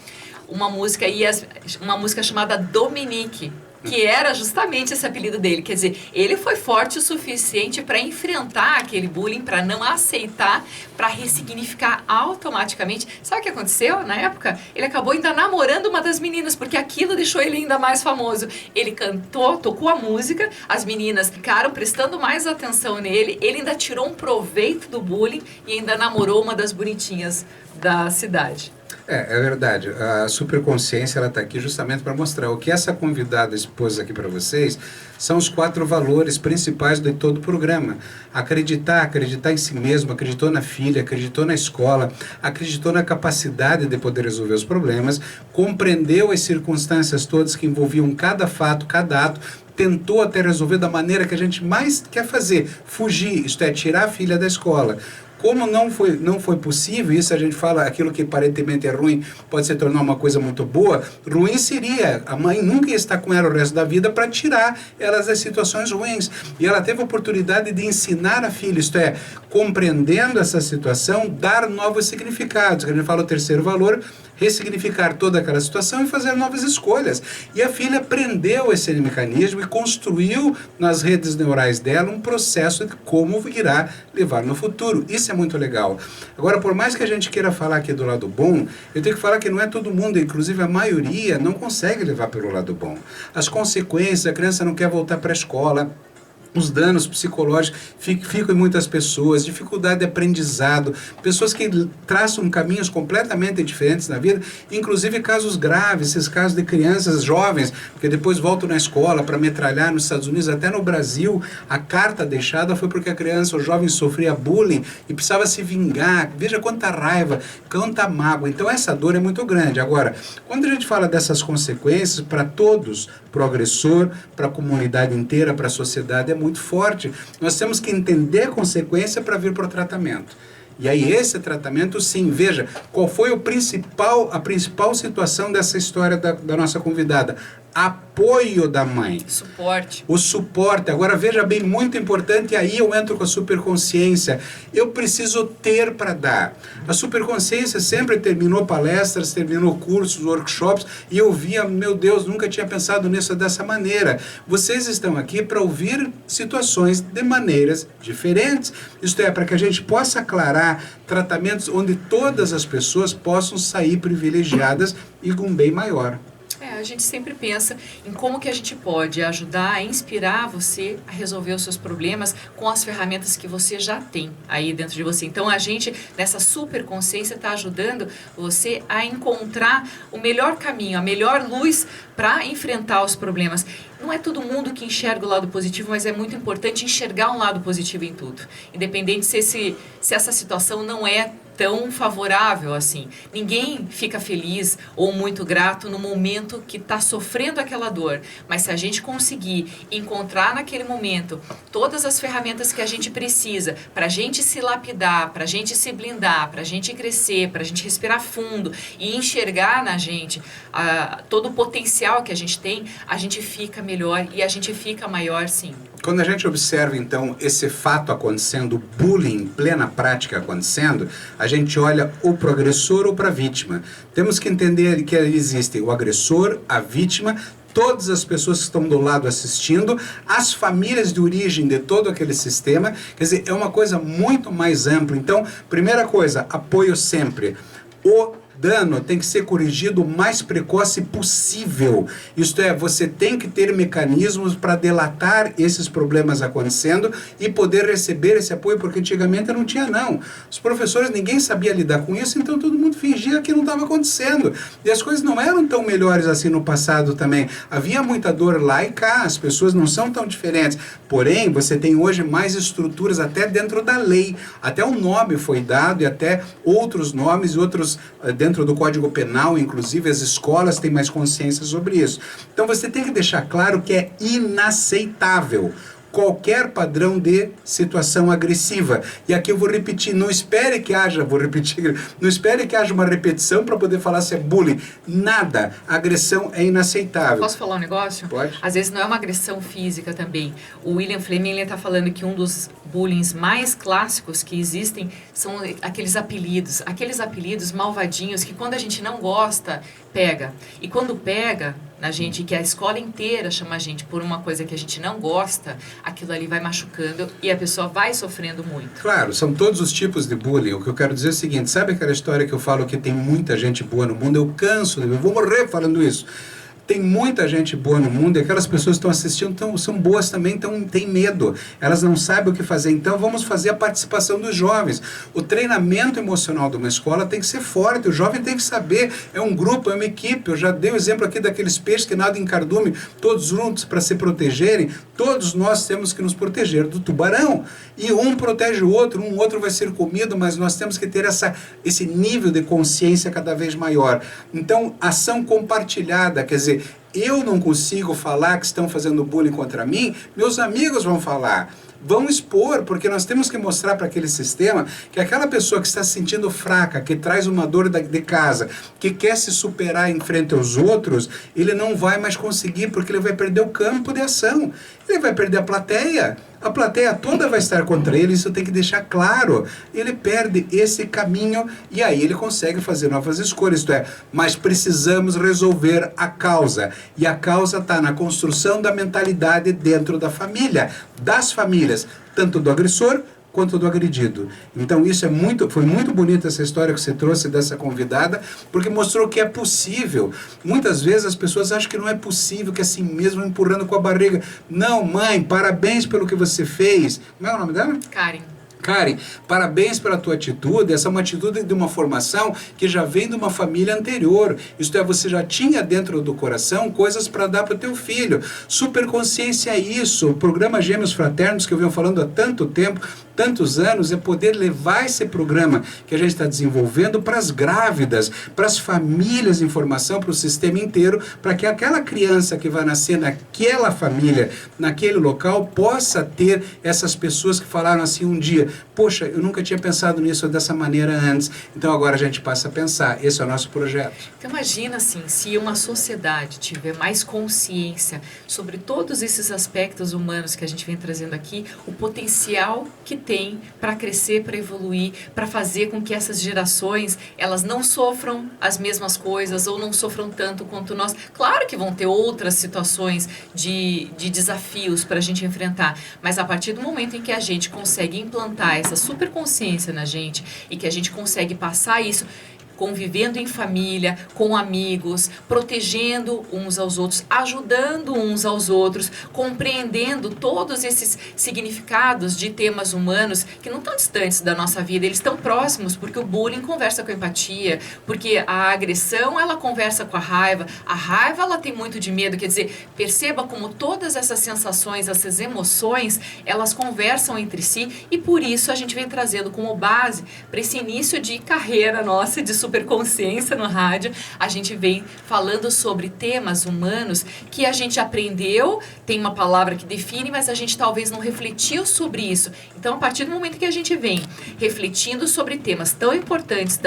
uma música chamada Dominique, que era justamente esse apelido dele. Quer dizer, ele foi forte o suficiente para enfrentar aquele bullying, para não aceitar, para ressignificar automaticamente. Sabe o que aconteceu na época? Ele acabou ainda namorando uma das meninas, porque aquilo deixou ele ainda mais famoso. Ele cantou, tocou a música, as meninas ficaram prestando mais atenção nele, ele ainda tirou um proveito do bullying e ainda namorou uma das bonitinhas da cidade. É verdade. A Superconsciência, ela está aqui justamente para mostrar o que essa convidada expôs aqui para vocês são os 4 valores principais de todo o programa. Acreditar em si mesmo, acreditou na filha, acreditou na escola, acreditou na capacidade de poder resolver os problemas, compreendeu as circunstâncias todas que envolviam cada fato, cada ato, tentou até resolver da maneira que a gente mais quer fazer, fugir, isto é, tirar a filha da escola. Como não foi possível, isso a gente fala, aquilo que aparentemente é ruim pode se tornar uma coisa muito boa, ruim seria, a mãe nunca ia estar com ela o resto da vida para tirar elas das situações ruins. E ela teve a oportunidade de ensinar a filha, isto é, compreendendo essa situação, dar novos significados, que a gente fala o terceiro valor, ressignificar toda aquela situação e fazer novas escolhas. E a filha aprendeu esse mecanismo e construiu nas redes neurais dela um processo de como irá levar no futuro. Isso é muito legal. Agora, por mais que a gente queira falar aqui do lado bom, eu tenho que falar que não é todo mundo, inclusive a maioria, não consegue levar pelo lado bom. As consequências, a criança não quer voltar para a escola, os danos psicológicos ficam em muitas pessoas, dificuldade de aprendizado, pessoas que traçam caminhos completamente diferentes na vida, inclusive casos graves, esses casos de crianças jovens, que depois voltam na escola para metralhar nos Estados Unidos, até no Brasil, a carta deixada foi porque a criança, o jovem sofria bullying e precisava se vingar. Veja quanta raiva, quanta mágoa. Então essa dor é muito grande. Agora, quando a gente fala dessas consequências, para todos, para o agressor, para a comunidade inteira, para a sociedade, é muito forte. Nós temos que entender a consequência para vir para o tratamento. E aí esse tratamento, sim, veja, qual foi a principal situação dessa história da nossa convidada? Apoio da mãe. Suporte. O suporte. Agora veja bem, muito importante, aí eu entro com a superconsciência. Eu preciso ter para dar. A superconsciência sempre terminou palestras, terminou cursos, workshops, e eu via, meu Deus, nunca tinha pensado nisso dessa maneira. Vocês estão aqui para ouvir situações de maneiras diferentes. Isto é, para que a gente possa aclarar tratamentos onde todas as pessoas possam sair privilegiadas e com um bem maior. A gente sempre pensa em como que a gente pode ajudar a inspirar você a resolver os seus problemas com as ferramentas que você já tem aí dentro de você. Então a gente, nessa super consciência, está ajudando você a encontrar o melhor caminho, a melhor luz para enfrentar os problemas. Não é todo mundo que enxerga o lado positivo, mas é muito importante enxergar um lado positivo em tudo. Independente se essa situação não é tão favorável assim. Ninguém fica feliz ou muito grato no momento que está sofrendo aquela dor. Mas se a gente conseguir encontrar naquele momento todas as ferramentas que a gente precisa para a gente se lapidar, para a gente se blindar, para a gente crescer, para a gente respirar fundo e enxergar na gente todo o potencial que a gente fica melhor e a gente fica maior, sim. Quando a gente observa, então, esse fato acontecendo, bullying em plena prática acontecendo, a gente olha ou para o agressor ou para a vítima. Temos que entender que existe o agressor, a vítima, todas as pessoas que estão do lado assistindo, as famílias de origem de todo aquele sistema. Quer dizer, é uma coisa muito mais ampla. Então, primeira coisa, apoio sempre. O dano tem que ser corrigido o mais precoce possível. Isto é, você tem que ter mecanismos para delatar esses problemas acontecendo e poder receber esse apoio, porque antigamente não tinha não. Os professores, ninguém sabia lidar com isso, então todo mundo fingia que não estava acontecendo. E as coisas não eram tão melhores assim no passado também. Havia muita dor lá e cá, as pessoas não são tão diferentes. Porém, você tem hoje mais estruturas até dentro da lei. Até um nome foi dado e até outros nomes e outros dentro do Código Penal, inclusive as escolas têm mais consciência sobre isso. Então você tem que deixar claro que é inaceitável qualquer padrão de situação agressiva. E aqui eu vou repetir, não espere que haja uma repetição para poder falar se é bullying. Nada. A agressão é inaceitável. Posso falar um negócio? Pode. Às vezes não é uma agressão física também. O William Fleming está falando que um dos bullying mais clássicos que existem são aqueles apelidos malvadinhos que quando a gente não gosta, pega. E quando pega na gente, que a escola inteira chama a gente por uma coisa que a gente não gosta, aquilo ali vai machucando e a pessoa vai sofrendo muito. Claro, são todos os tipos de bullying. O que eu quero dizer é o seguinte, sabe aquela história que eu falo que tem muita gente boa no mundo? Eu canso, eu vou morrer falando isso. Tem muita gente boa no mundo e aquelas pessoas que estão assistindo são boas também, têm medo. Elas não sabem o que fazer. Então vamos fazer a participação dos jovens. O treinamento emocional de uma escola tem que ser forte. O jovem tem que saber. É um grupo, é uma equipe. Eu já dei o exemplo aqui daqueles peixes que nadam em cardume, todos juntos para se protegerem. Todos nós temos que nos proteger do tubarão. E um protege o outro, um outro vai ser comido, mas nós temos que ter esse nível de consciência cada vez maior. Então, ação compartilhada, quer dizer, dizer, eu não consigo falar que estão fazendo bullying contra mim, meus amigos vão falar. Vão expor, porque nós temos que mostrar para aquele sistema que aquela pessoa que está se sentindo fraca, que traz uma dor de casa, que quer se superar em frente aos outros, ele não vai mais conseguir, porque ele vai perder o campo de ação. Ele vai perder a plateia toda vai estar contra ele, isso tem que deixar claro. Ele perde esse caminho e aí ele consegue fazer novas escolhas, isto é, mas precisamos resolver a causa. E a causa está na construção da mentalidade dentro da família, das famílias, tanto do agressor quanto do agredido. Então isso foi muito bonita essa história que você trouxe dessa convidada, porque mostrou que é possível. Muitas vezes as pessoas acham que não é possível, que é assim mesmo, empurrando com a barriga. Não, mãe, parabéns pelo que você fez. Como é o nome dela? Karen, parabéns pela tua atitude. Essa é uma atitude de uma formação que já vem de uma família anterior. Isto é, você já tinha dentro do coração coisas para dar para o teu filho. Superconsciência é isso. O programa Gêmeos Fraternos, que eu venho falando há tanto tempo, tantos anos, é poder levar esse programa que a gente está desenvolvendo para as grávidas, para as famílias em formação, para o sistema inteiro, para que aquela criança que vai nascer naquela família, naquele local, possa ter essas pessoas que falaram assim um dia, poxa, eu nunca tinha pensado nisso dessa maneira antes. Então agora a gente passa a pensar. Esse é o nosso projeto. Então imagina assim, se uma sociedade tiver mais consciência sobre todos esses aspectos humanos que a gente vem trazendo aqui, o potencial que tem para crescer, para evoluir, para fazer com que essas gerações, elas não sofram as mesmas coisas ou não sofram tanto quanto nós. Claro que vão ter outras situações de desafios para a gente enfrentar, mas a partir do momento em que a gente consegue implantar essa superconsciência na gente e que a gente consegue passar isso convivendo em família, com amigos, protegendo uns aos outros, ajudando uns aos outros, compreendendo todos esses significados de temas humanos que não estão distantes da nossa vida, eles estão próximos, porque o bullying conversa com a empatia, porque a agressão, ela conversa com a raiva ela tem muito de medo, quer dizer, perceba como todas essas sensações, essas emoções, elas conversam entre si e por isso a gente vem trazendo como base para esse início de carreira nossa, de superconsciência no rádio, a gente vem falando sobre temas humanos que a gente aprendeu, tem uma palavra que define, mas a gente talvez não refletiu sobre isso. Então, a partir do momento que a gente vem refletindo sobre temas tão importantes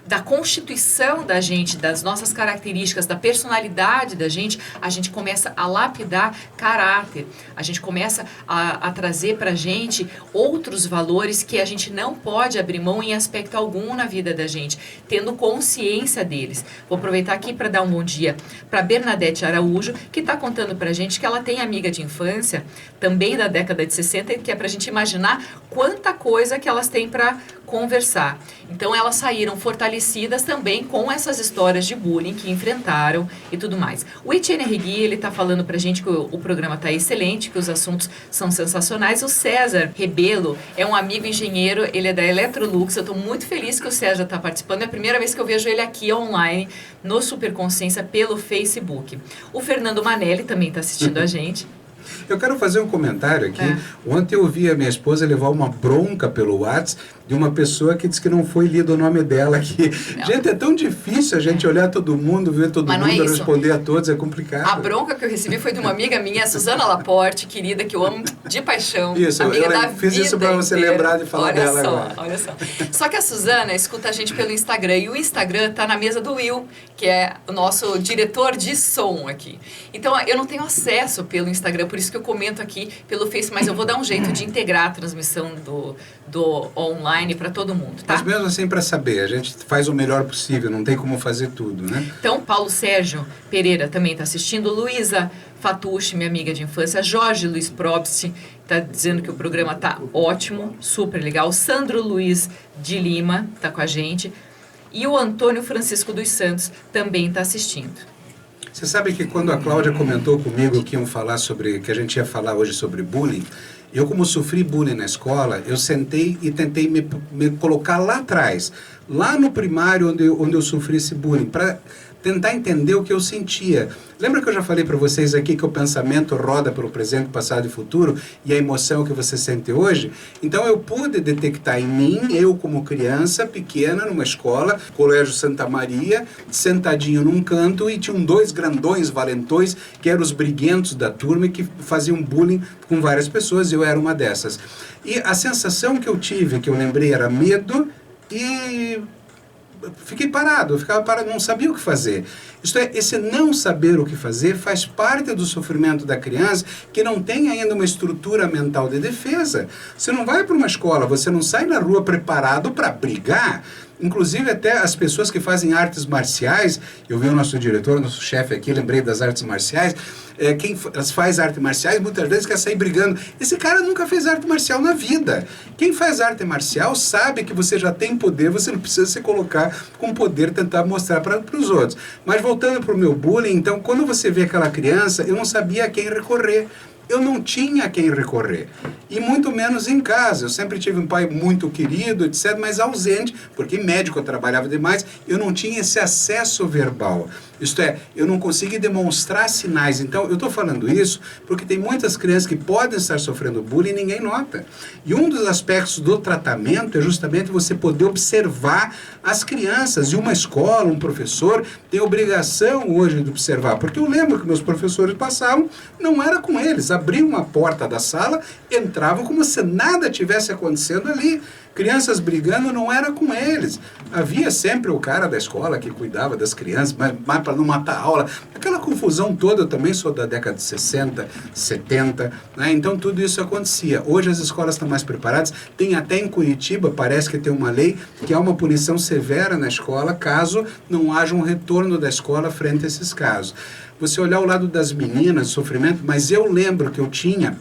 da constituição da gente, das nossas características, da personalidade da gente, a gente começa a lapidar caráter, a gente começa a trazer pra gente outros valores que a gente não pode abrir mão em aspecto algum na vida da gente, tendo consciência deles. Vou aproveitar aqui para dar um bom dia para Bernadette Araújo, que está contando pra gente que ela tem amiga de infância, também da década de 60, que é pra gente imaginar quanta coisa que elas têm para conversar. Então elas saíram fortalecidas também com essas histórias de bullying que enfrentaram e tudo mais. O Etienne Rigui, ele tá falando pra gente que o programa tá excelente, que os assuntos são sensacionais. O César Rebelo é um amigo engenheiro, ele é da Electrolux. Eu tô muito feliz que o César tá participando. É a primeira vez que eu vejo ele aqui online no Superconsciência pelo Facebook. O Fernando Manelli também tá assistindo a gente. Eu quero fazer um comentário aqui. Ontem eu vi a minha esposa levar uma bronca pelo WhatsApp de uma pessoa que disse que não foi lido o nome dela aqui. Não. Gente, é tão difícil a gente olhar todo mundo, ver todo mundo, responder a todos, é complicado. A bronca que eu recebi foi de uma amiga minha, a Suzana Laporte, querida, que eu amo de paixão. Isso, eu fiz isso para você lembrar de falar dela agora. Olha só. Só que a Suzana escuta a gente pelo Instagram, e o Instagram tá na mesa do Will, que é o nosso diretor de som aqui. Então, eu não tenho acesso pelo Instagram, por isso que eu comento aqui pelo Face, mas eu vou dar um jeito de integrar a transmissão do online para todo mundo, tá? Mas mesmo assim, para saber, a gente faz o melhor possível, não tem como fazer tudo, né? Então, Paulo Sérgio Pereira também está assistindo, Luísa Fatucci, minha amiga de infância, Jorge Luiz Probst está dizendo que o programa tá ótimo, super legal, Sandro Luiz de Lima está com a gente, e o Antônio Francisco dos Santos também está assistindo. Você sabe que quando a Cláudia comentou comigo que a gente ia falar hoje sobre bullying, eu, como sofri bullying na escola, eu sentei e tentei me colocar lá atrás, lá no primário onde eu sofri esse bullying, para tentar entender o que eu sentia. Lembra que eu já falei para vocês aqui que o pensamento roda pelo presente, passado e futuro, e a emoção que você sente hoje? Então eu pude detectar em mim, eu como criança pequena, numa escola, Colégio Santa Maria, sentadinho num canto, e tinham 2 grandões valentões, que eram os briguentos da turma e que faziam bullying com várias pessoas, e eu era uma dessas. E a sensação que eu tive, que eu lembrei, era medo e... fiquei parado, eu ficava parado, não sabia o que fazer. Isto é, esse não saber o que fazer faz parte do sofrimento da criança que não tem ainda uma estrutura mental de defesa. Você não vai para uma escola, você não sai na rua preparado para brigar. Inclusive até as pessoas que fazem artes marciais, eu vi o nosso diretor, nosso chefe aqui, lembrei das artes marciais, quem faz artes marciais muitas vezes quer sair brigando. Esse cara nunca fez arte marcial na vida. Quem faz arte marcial sabe que você já tem poder, você não precisa se colocar com poder, tentar mostrar para os outros. Mas voltando para o meu bullying, então, quando você vê aquela criança, eu não sabia a quem recorrer. Eu não tinha a quem recorrer, e muito menos em casa. Eu sempre tive um pai muito querido, etc., mas ausente, porque médico eu trabalhava demais, eu não tinha esse acesso verbal. Isto é, eu não consegui demonstrar sinais. Então, eu estou falando isso porque tem muitas crianças que podem estar sofrendo bullying e ninguém nota. E um dos aspectos do tratamento é justamente você poder observar as crianças. E uma escola, um professor, tem obrigação hoje de observar. Porque eu lembro que meus professores passavam, não era com eles. Abriam a porta da sala, entravam como se nada tivesse acontecendo ali. Crianças brigando, não era com eles. Havia sempre o cara da escola que cuidava das crianças, mas para não matar a aula. Aquela confusão toda, eu também sou da década de 60, 70, né? Então tudo isso acontecia. Hoje as escolas estão mais preparadas. Tem até em Curitiba, parece que tem uma lei que há uma punição severa na escola caso não haja um retorno da escola frente a esses casos. Você olhar o lado das meninas, sofrimento, mas eu lembro que eu tinha...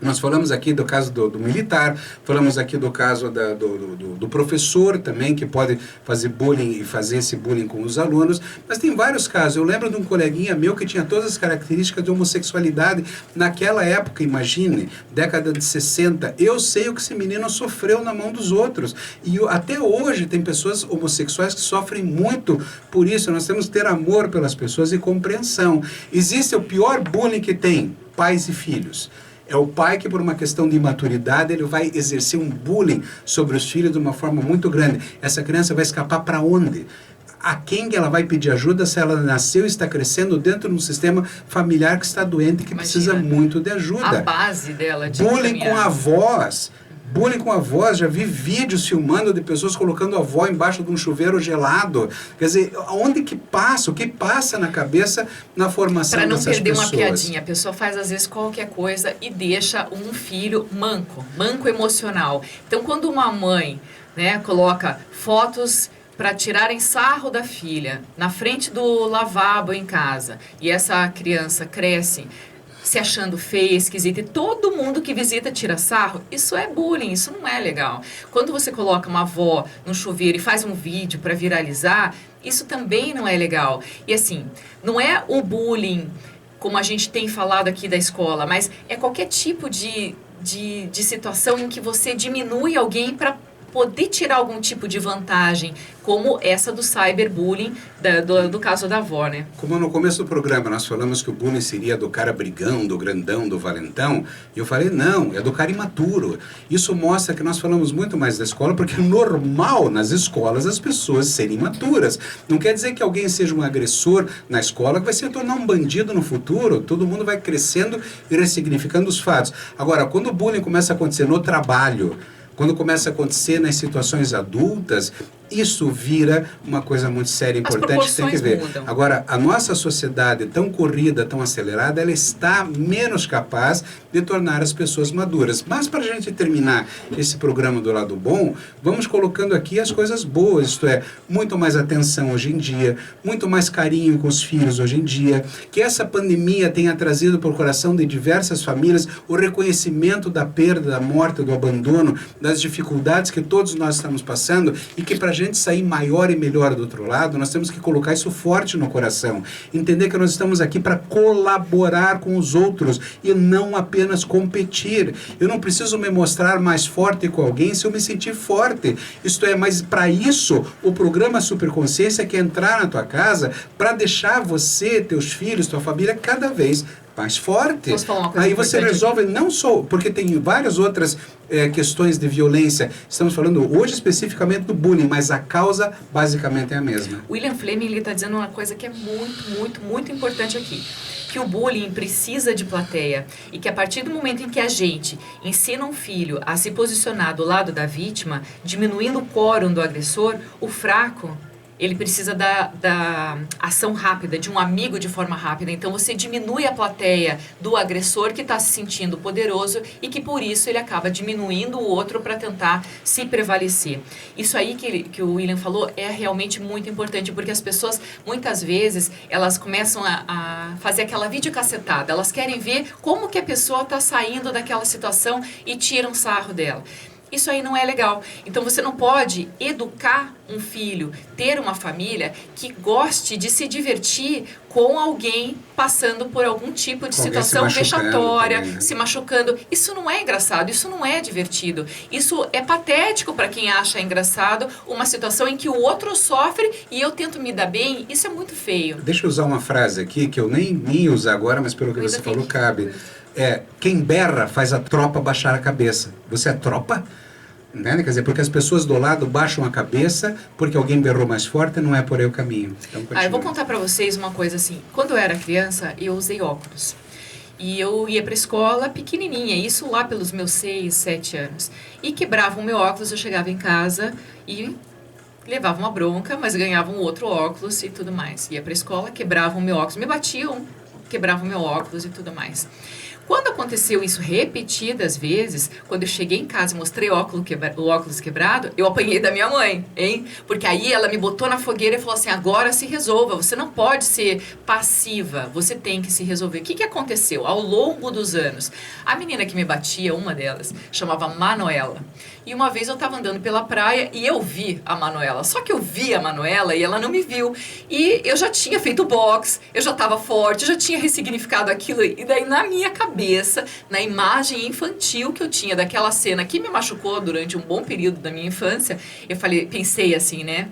Nós falamos aqui do caso do militar, falamos aqui do caso do professor também, que pode fazer bullying e fazer esse bullying com os alunos, mas tem vários casos. Eu lembro de um coleguinha meu que tinha todas as características de homossexualidade naquela época, imagine, década de 60. Eu sei o que esse menino sofreu na mão dos outros. E até hoje tem pessoas homossexuais que sofrem muito por isso. Nós temos que ter amor pelas pessoas e compreensão. Existe o pior bullying que tem, pais e filhos. É o pai que, por uma questão de imaturidade, ele vai exercer um bullying sobre os filhos de uma forma muito grande. Essa criança vai escapar para onde? A quem ela vai pedir ajuda se ela nasceu e está crescendo dentro de um sistema familiar que está doente e que precisa muito de ajuda? A base dela de bullying com avós. Bullying com avós, já vi vídeos filmando de pessoas colocando a avó embaixo de um chuveiro gelado. Quer dizer, onde que passa, o que passa na cabeça na formação dessas pessoas? Para não perder uma piadinha, a pessoa faz às vezes qualquer coisa e deixa um filho manco emocional. Então quando uma mãe, né, coloca fotos para tirarem sarro da filha na frente do lavabo em casa e essa criança cresce se achando feia, esquisita, e todo mundo que visita tira sarro, isso é bullying, isso não é legal. Quando você coloca uma avó no chuveiro e faz um vídeo para viralizar, isso também não é legal. E assim, não é o bullying, como a gente tem falado aqui da escola, mas é qualquer tipo de situação em que você diminui alguém para poder tirar algum tipo de vantagem, como essa do cyberbullying, do caso da avó, né? Como no começo do programa nós falamos que o bullying seria do cara brigão, do grandão, do valentão, e eu falei, não, é do cara imaturo. Isso mostra que nós falamos muito mais da escola, porque é normal nas escolas as pessoas serem imaturas. Não quer dizer que alguém seja um agressor na escola que vai se tornar um bandido no futuro. Todo mundo vai crescendo e ressignificando os fatos. Agora, quando o bullying começa a acontecer no trabalho, quando começa a acontecer nas situações adultas, isso vira uma coisa muito séria e importante que tem que ver. Mudam. Agora, a nossa sociedade tão corrida, tão acelerada, ela está menos capaz de tornar as pessoas maduras. Mas para a gente terminar esse programa do lado bom, vamos colocando aqui as coisas boas, isto é, muito mais atenção hoje em dia, muito mais carinho com os filhos hoje em dia, que essa pandemia tenha trazido para o coração de diversas famílias o reconhecimento da perda, da morte, do abandono, das dificuldades que todos nós estamos passando e que para a gente sair maior e melhor do outro lado, nós temos que colocar isso forte no coração. Entender que nós estamos aqui para colaborar com os outros e não apenas competir. Eu não preciso me mostrar mais forte com alguém se eu me sentir forte. Isto é, mas para isso, o programa Superconsciência quer entrar na tua casa para deixar você, teus filhos, tua família cada vez mais forte. Posso falar uma coisa Aí você resolve não só, porque tem várias outras questões de violência, estamos falando hoje especificamente do bullying, mas a causa basicamente é a mesma. William Fleming está dizendo uma coisa que é muito importante aqui, que o bullying precisa de plateia e que a partir do momento em que a gente ensina um filho a se posicionar do lado da vítima, diminuindo o quórum do agressor, o fraco, ele precisa da ação rápida, de um amigo de forma rápida. Então você diminui a plateia do agressor que está se sentindo poderoso e que por isso ele acaba diminuindo o outro para tentar se prevalecer. Isso aí que o William falou é realmente muito importante, porque as pessoas muitas vezes elas começam a fazer aquela videocassetada, elas querem ver como que a pessoa está saindo daquela situação e tiram sarro dela. Isso aí não é legal. Então você não pode educar um filho, ter uma família que goste de se divertir com alguém passando por algum tipo de situação vexatória, também, né? Se machucando. Isso não é engraçado, isso não é divertido. Isso é patético para quem acha engraçado uma situação em que o outro sofre e eu tento me dar bem. Isso é muito feio. Deixa eu usar uma frase aqui que eu nem ia usar agora, mas pelo que você falou cabe. Quem berra faz a tropa baixar a cabeça. Você é tropa? Né? Quer dizer, porque as pessoas do lado baixam a cabeça porque alguém berrou mais forte, não é por aí o caminho. Então, eu vou contar pra vocês uma coisa assim. Quando eu era criança, eu usei óculos. E eu ia pra escola pequenininha, isso lá pelos meus 6, 7 anos. E quebrava o meu óculos, eu chegava em casa e levava uma bronca, mas ganhava um outro óculos e tudo mais. Ia pra escola, quebrava o meu óculos, me batiam, quebrava o meu óculos e tudo mais. Quando aconteceu isso repetidas vezes, quando eu cheguei em casa e mostrei o óculos quebrado, eu apanhei da minha mãe, hein? Porque aí ela me botou na fogueira e falou assim, agora se resolva, você não pode ser passiva, você tem que se resolver. O que aconteceu? Ao longo dos anos, a menina que me batia, uma delas, chamava Manuela. E uma vez eu estava andando pela praia e eu vi a Manuela. Só que eu vi a Manuela e ela não me viu. E eu já tinha feito boxe, eu já estava forte, eu já tinha ressignificado aquilo. E daí na minha cabeça, na imagem infantil que eu tinha daquela cena que me machucou durante um bom período da minha infância, pensei assim, né?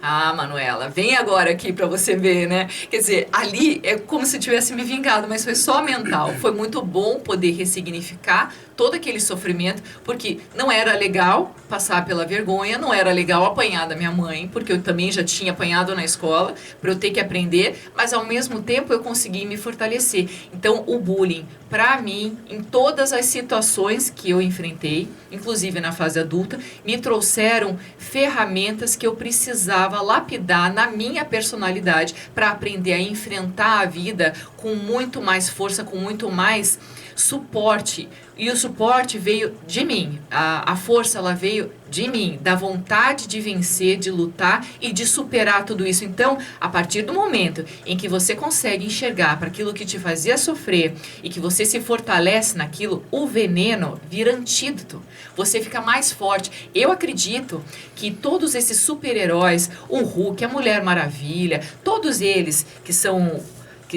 Ah, Manuela, vem agora aqui pra você ver, né? Quer dizer, ali é como se tivesse me vingado, mas foi só mental. Foi muito bom poder ressignificar todo aquele sofrimento, porque não era legal passar pela vergonha, não era legal apanhar da minha mãe, porque eu também já tinha apanhado na escola, para eu ter que aprender, mas ao mesmo tempo eu consegui me fortalecer. Então, o bullying, para mim, em todas as situações que eu enfrentei, inclusive na fase adulta, me trouxeram ferramentas que eu precisava lapidar na minha personalidade para aprender a enfrentar a vida com muito mais força, com muito mais suporte. E o suporte veio de mim, a força ela veio de mim, da vontade de vencer, de lutar e de superar tudo isso. Então, a partir do momento em que você consegue enxergar para aquilo que te fazia sofrer e que você se fortalece naquilo, o veneno vira antídoto. Você fica mais forte. Eu acredito que todos esses super-heróis, o Hulk, a Mulher Maravilha, todos eles que são...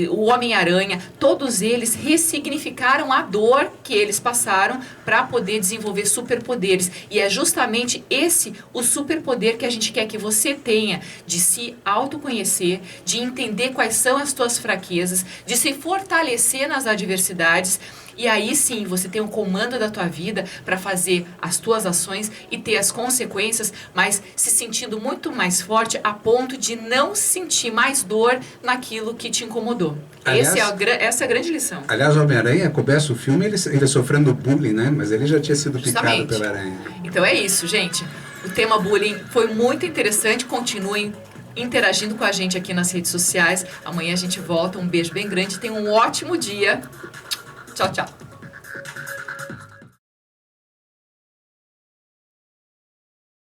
o Homem-Aranha, todos eles ressignificaram a dor que eles passaram para poder desenvolver superpoderes. E é justamente esse o superpoder que a gente quer que você tenha, de se autoconhecer, de entender quais são as tuas fraquezas, de se fortalecer nas adversidades. E aí sim, você tem o comando da tua vida para fazer as tuas ações e ter as consequências, mas se sentindo muito mais forte a ponto de não sentir mais dor naquilo que te incomodou. Aliás, essa é a grande lição. Aliás, o Homem-Aranha começa o filme ele sofrendo bullying, né? Mas ele já tinha sido picado pela aranha. Então é isso, gente. O tema bullying foi muito interessante. Continuem interagindo com a gente aqui nas redes sociais. Amanhã a gente volta. Um beijo bem grande. Tenham um ótimo dia. Tchau, tchau.